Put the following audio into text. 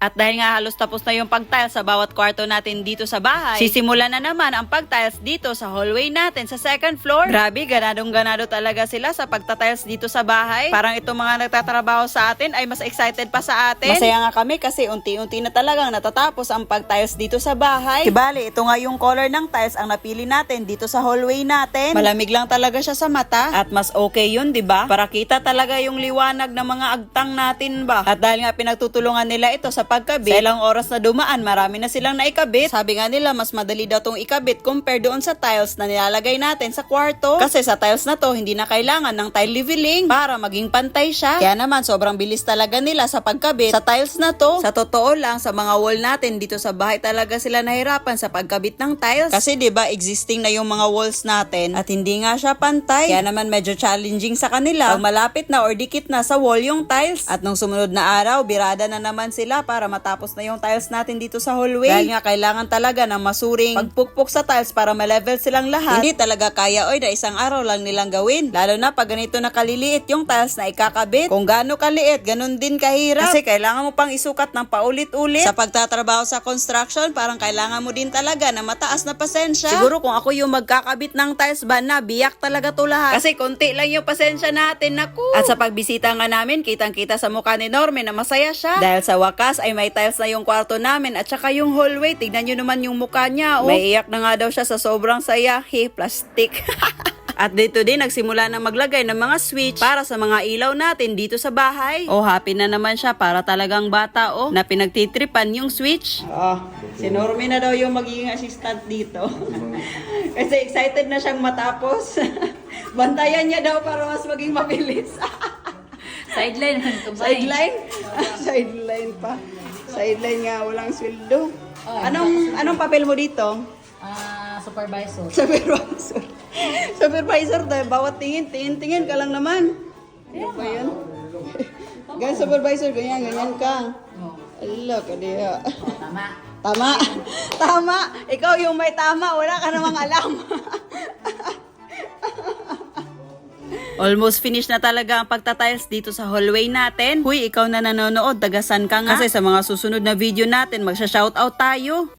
At dahil nga halos tapos na yung pag-tiles sa bawat kwarto natin dito sa bahay, sisimulan na naman ang pag-tiles dito sa hallway natin sa second floor. Grabe, ganadong-ganado talaga sila sa pagta-tiles dito sa bahay. Parang itong mga nagtatrabaho sa atin ay mas excited pa sa atin. Masaya nga kami kasi unti-unti na talagang natatapos ang pag-tiles dito sa bahay. Kibali, ito nga yung color ng tiles ang napili natin dito sa hallway natin. Malamig lang talaga siya sa mata at mas okay yun, di ba? Para kita talaga yung liwanag ng mga agtang natin ba. At dahil nga pinagtutulungan nila ito sa pagkabit, sa ilang oras na dumaan, marami na silang naikabit. Sabi nga nila, mas madali daw tong ikabit compare doon sa tiles na nilalagay natin sa kwarto. Kasi sa tiles na to, hindi na kailangan ng tile leveling para maging pantay siya. Kaya naman, sobrang bilis talaga nila sa pagkabit sa tiles na to. Sa totoo lang, sa mga wall natin dito sa bahay talaga sila nahirapan sa pagkabit ng tiles. Kasi 'di ba existing na yung mga walls natin at hindi nga siya pantay. Kaya naman medyo challenging sa kanila pag malapit na or dikit na sa wall yung tiles. At nung sumunod na araw, birada na naman sila para matapos na yung tiles natin dito sa hallway. Dahil nga kailangan talaga ng masuring pagpukpok sa tiles para ma-level silang lahat. Hindi talaga kaya na isang araw lang nilang gawin. Lalo na pag ganito na kaliliit yung tiles na ikakabit. Kung gaano kaliit, ganun din kahirap. Kasi kailangan mo pang isukat ng paulit-ulit. Sa pagtatrabaho sa construction, parang kailangan mo din talaga na mataas na pasensya. Siguro kung ako yung magkakabit ng tiles ba na, biyak talaga to lahat. Kasi konti lang yung pasensya natin, naku. At sa pagbisita nga namin, kitang-kita sa mukha ni Norme na masaya siya. Dahil sa wakas ay may tiles na yung kwarto namin at saka yung hallway. Tignan nyo naman yung mukha niya. Oh. May iyak na nga daw siya sa sobrang saya. Plastic. At dito din nagsimula na maglagay ng mga switch para sa mga ilaw natin dito sa bahay. Oh, happy na naman siya para talagang bata na pinagtitripan yung switch. Si Normie na daw yung magiging assistant dito. Kasi excited na siyang matapos. Bantayan niya daw para mas maging mabilis. Sideline. Sideline? Sideline pa. Sideline nga, walang sweldo. Anong papel mo dito? Supervisor. Supervisor. Supervisor, bawat tingin ka lang naman. Ano ba yun? Ganyan, supervisor, ganyan ka. Ala, kadiya. Tama. Tama. Tama. Ikaw yung may tama, wala ka namang alam. Almost finished na talaga ang pagtatiles dito sa hallway natin. Huy, ikaw na nanonood, dagasan ka nga. Kasi sa mga susunod na video natin, magsha-shoutout tayo.